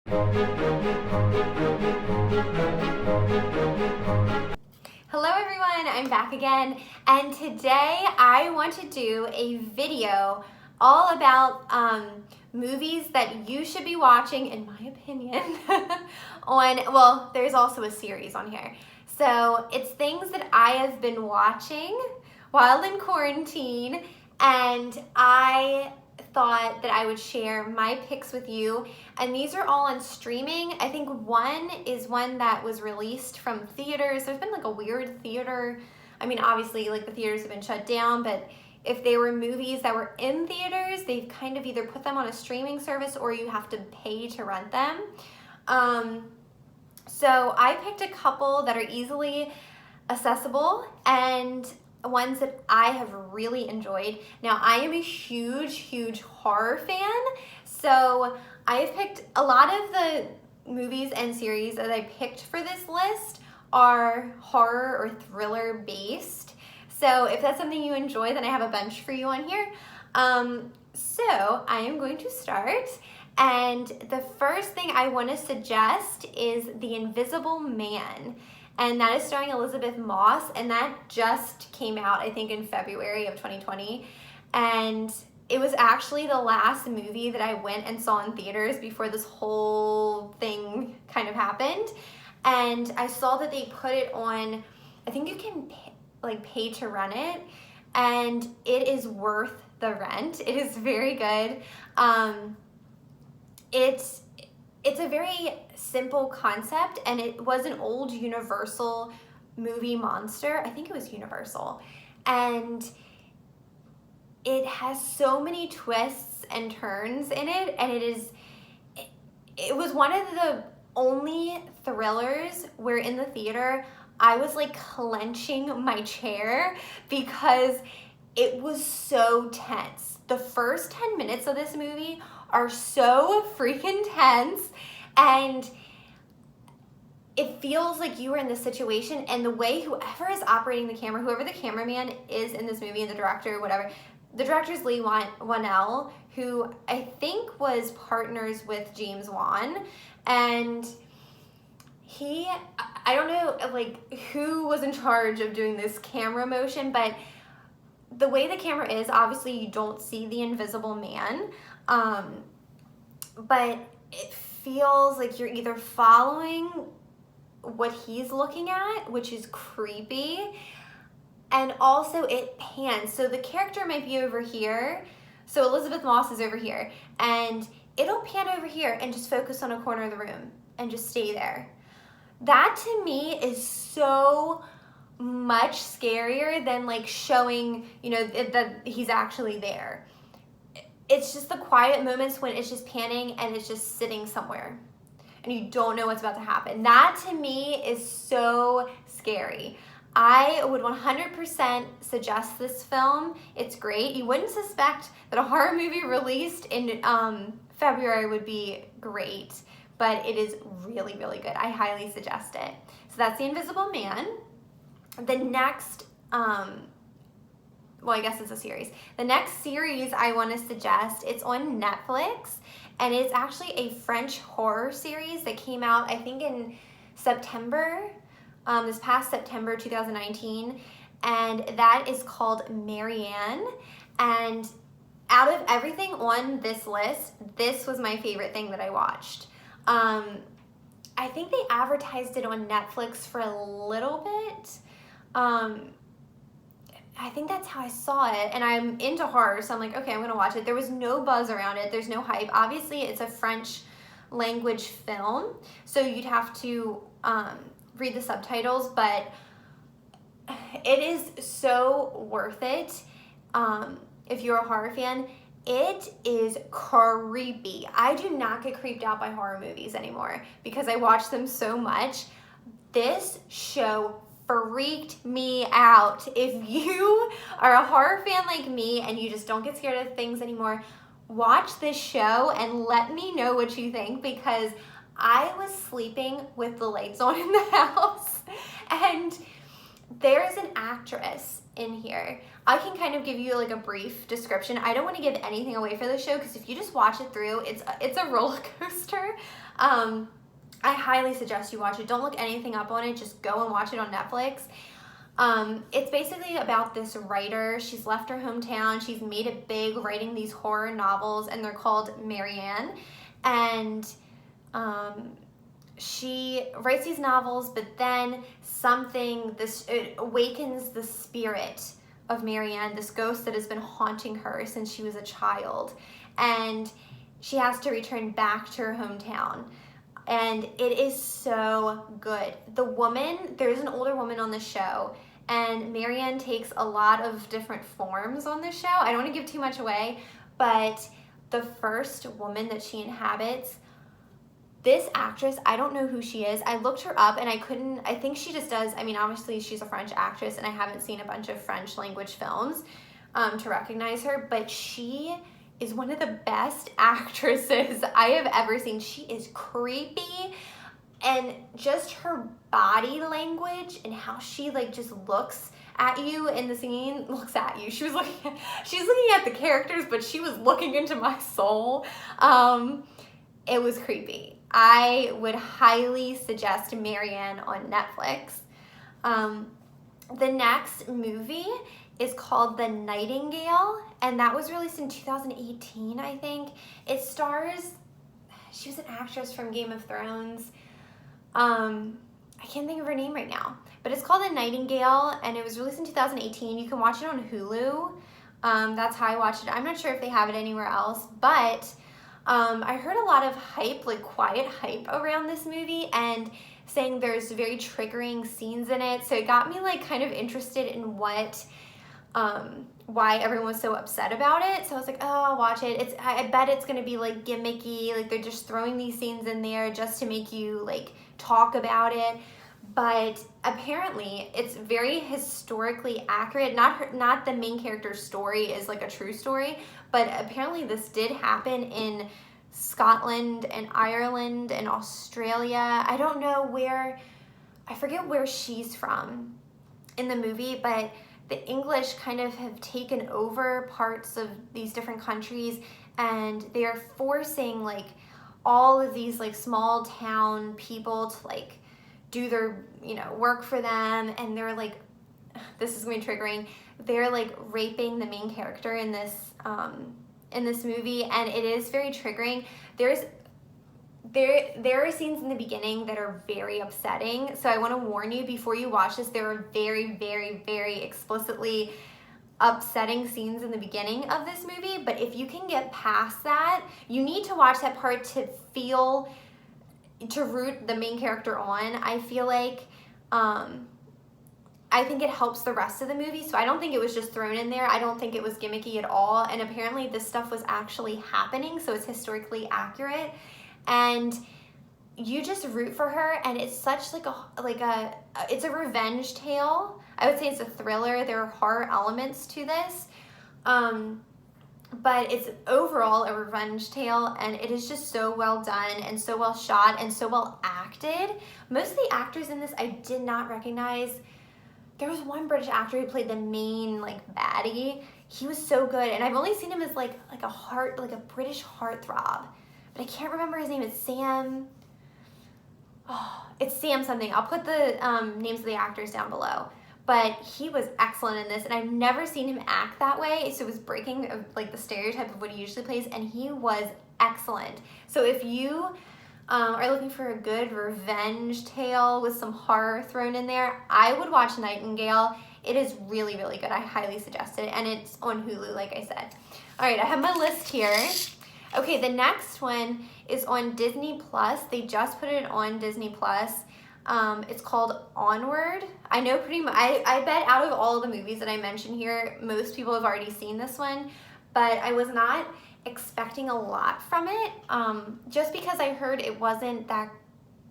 Hello everyone, I'm back again, and today I want to do a video all about movies that you should be watching, in my opinion, well, there's also a series on here. So it's things that I have been watching while in quarantine, and I thought that I would share my picks with you, and these are all on streaming. I think one is one that was released from theaters. There's been like a weird theater, I mean obviously like the theaters have been shut down, but if they were movies that were in theaters, they've kind of either put them on a streaming service or you have to pay to rent them. So I picked a couple that are easily accessible and ones that I have really enjoyed. Now, I am a huge horror fan, so I have picked a lot of the movies and series that I picked for this list are horror or thriller based. So if that's something you enjoy, then I have a bunch for you on here. So I am going to start, and the first thing I want to suggest is The Invisible Man. And that is starring Elizabeth Moss, and that just came out, I think, in February of 2020. And it was actually the last movie that I went and saw in theaters before this whole thing kind of happened. And I saw that they put it on, I think you can pay to rent it, and it is worth the rent. It is very good. It's a very simple concept, and it was an old Universal movie monster. I think it was Universal. And it has so many twists and turns in it, and it was one of the only thrillers where in the theater I was like clenching my chair because it was so tense. The first 10 minutes of this movie are so freaking tense, and it feels like you were in this situation, and the way whoever is operating the camera, whoever the cameraman is in this movie and the director, whatever, the director is Lee Whannell, who I think was partners with James Wan, and I don't know like who was in charge of doing this camera motion, but the way the camera is, obviously you don't see the invisible man, but it feels like you're either following what he's looking at, which is creepy, and also it pans. So the character might be over here, so Elizabeth Moss is over here, and it'll pan over here and just focus on a corner of the room and just stay there. That to me is so much scarier than like showing, you know, that he's actually there. It's just the quiet moments when it's just panning and it's just sitting somewhere and you don't know what's about to happen. That to me is so scary. I would 100% suggest this film. It's great. You wouldn't suspect that a horror movie released in February would be great, but it is really good. I highly suggest it. So that's The Invisible Man. The next, well, I guess it's a series. The next series I want to suggest, it's on Netflix, and it's actually a French horror series that came out, I think, in September, this past September 2019, and that is called Marianne. And out of everything on this list, this was my favorite thing that I watched. I think they advertised it on Netflix for a little bit. I think that's how I saw it, and I'm into horror, so I'm like, okay, I'm gonna watch it. There was no buzz around it. There's no hype. Obviously, it's a French language film, so you'd have to read the subtitles, but it is so worth it if you're a horror fan. It is creepy. I do not get creeped out by horror movies anymore because I watch them so much. This show freaked me out. If you are a horror fan like me and you just don't get scared of things anymore, watch this show and let me know what you think, because I was sleeping with the lights on in the house, and there's an actress in here. I can kind of give you like a brief description. I don't want to give anything away for the show because if you just watch it through, it's a roller coaster. I highly suggest you watch it. Don't look anything up on it. Just go and watch it on Netflix. It's basically about this writer. She's left her hometown. She's made it big writing these horror novels, and they're called Marianne. And she writes these novels, but then it awakens the spirit of Marianne, this ghost that has been haunting her since she was a child. And she has to return back to her hometown. And it is so good. There's an older woman on the show, and Marianne takes a lot of different forms on the show. I don't want to give too much away, but the first woman that she inhabits, this actress, I don't know who she is. I looked her up and I think she just does, obviously she's a French actress and I haven't seen a bunch of French language films to recognize her, but she is one of the best actresses I have ever seen. She is creepy, and just her body language and how she just looks at you in the scene, looks at you. She's looking at the characters, but she was looking into my soul. It was creepy. I would highly suggest Marianne on Netflix. The next movie is called The Nightingale, and that was released in 2018, I think. It stars, she was an actress from Game of Thrones. I can't think of her name right now, but it's called The Nightingale, and it was released in 2018. You can watch it on Hulu. That's how I watched it. I'm not sure if they have it anywhere else, but I heard a lot of hype, quiet hype around this movie, and saying there's very triggering scenes in it. So it got me kind of interested in why everyone was so upset about it. So I was like, oh, I'll watch it. I bet it's gonna be gimmicky, they're just throwing these scenes in there just to make you talk about it. But apparently it's very historically accurate. Not the main character's story is a true story, but apparently this did happen in Scotland and Ireland and Australia. I don't know I forget where she's from in the movie, but the English kind of have taken over parts of these different countries, and they are forcing all of these small town people to do their work for them, and they're this is going to be triggering, they're raping the main character in this movie, and it is very triggering. There are scenes in the beginning that are very upsetting, so I want to warn you before you watch this. There are very, very, very explicitly upsetting scenes in the beginning of this movie, but if you can get past that, you need to watch that part to root the main character on. I feel I think it helps the rest of the movie, so I don't think it was just thrown in there. I don't think it was gimmicky at all, and apparently this stuff was actually happening, so it's historically accurate. And you just root for her, and it's such it's a revenge tale. I would say it's a thriller. There are horror elements to this, but it's overall a revenge tale, and it is just so well done and so well shot and so well acted. Most of the actors in this I did not recognize. There was one British actor who played the main baddie. He was so good, and I've only seen him as a British heartthrob. But I can't remember his name. It's Sam. Oh, it's Sam something. I'll put the names of the actors down below. But he was excellent in this, and I've never seen him act that way. So it was breaking the stereotype of what he usually plays, and he was excellent. So if you are looking for a good revenge tale with some horror thrown in there, I would watch Nightingale. It is really, really good. I highly suggest it, and it's on Hulu, like I said. All right, I have my list here. Okay, the next one is on Disney Plus. They just put it on Disney Plus. It's called Onward. I know pretty much, I bet out of all the movies that I mentioned here, most people have already seen this one, but I was not expecting a lot from it, just because I heard it wasn't that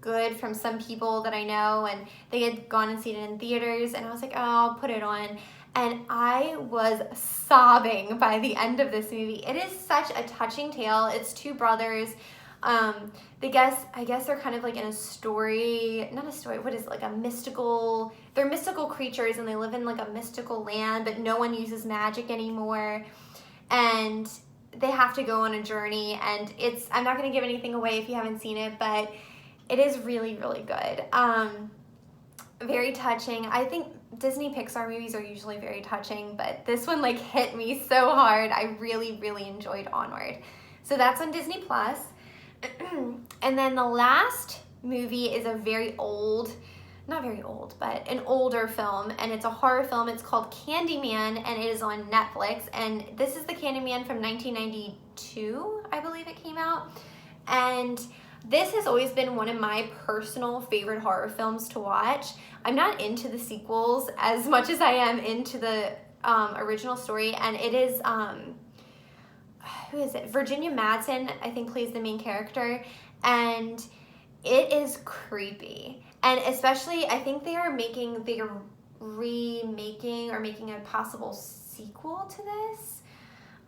good from some people that I know, and they had gone and seen it in theaters, and I was like, oh, I'll put it on. And I was sobbing by the end of this movie. It is such a touching tale. It's two brothers. I guess they're kind of like in a story, not a story, what is it, like a mystical, they're mystical creatures and they live in like a mystical land, but no one uses magic anymore. And they have to go on a journey, and I'm not going to give anything away if you haven't seen it, but it is really, really good. Very touching. I think Disney Pixar movies are usually very touching, but this one like hit me so hard. I really, really enjoyed Onward. So that's on Disney Plus. And then the last movie is a very old, not very old, but an older film, and it's a horror film. It's called Candyman, and it is on Netflix. And this is the Candyman from 1992, I believe it came out. And this has always been one of my personal favorite horror films to watch. I'm not into the sequels as much as I am into the original story, and it is, who is it? Virginia Madsen, I think, plays the main character, and it is creepy. And especially, I think they are remaking or making a possible sequel to this.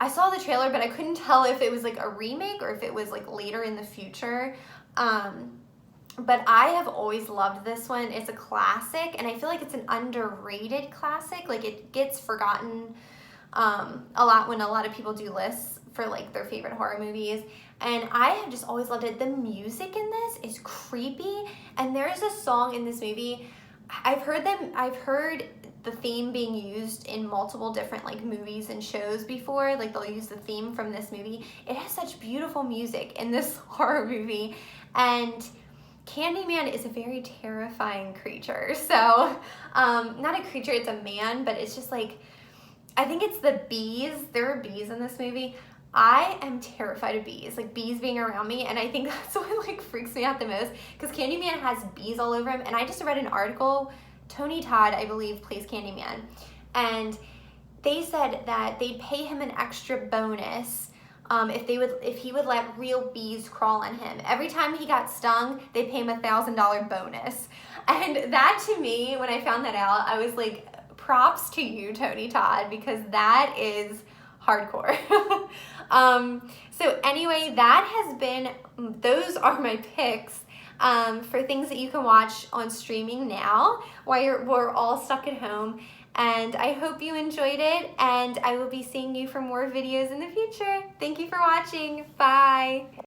I saw the trailer, but I couldn't tell if it was like a remake or if it was like later in the future. But I have always loved this one. It's a classic, and I feel like it's an underrated classic. Like, it gets forgotten a lot when a lot of people do lists for like their favorite horror movies. And I have just always loved it. The music in this is creepy, and there's a song in this movie. I've heard the theme being used in multiple different like movies and shows before. Like, they'll use the theme from this movie. It has such beautiful music in this horror movie, and Candyman is a very terrifying creature. So, not a creature, it's a man, but it's just like, I think it's the bees. There are bees in this movie. I am terrified of bees, like bees being around me, and I think that's what like freaks me out the most, because Candyman has bees all over him. And I just read an article, Tony Todd, I believe, plays Candyman, and they said that they'd pay him an extra bonus if he would let real bees crawl on him. Every time he got stung, they'd pay him $1,000 bonus. And that, to me, when I found that out, I was like, props to you, Tony Todd, because that is hardcore. So anyway, those are my picks for things that you can watch on streaming now while we're all stuck at home. And I hope you enjoyed it, and I will be seeing you for more videos in the future. Thank you for watching. Bye.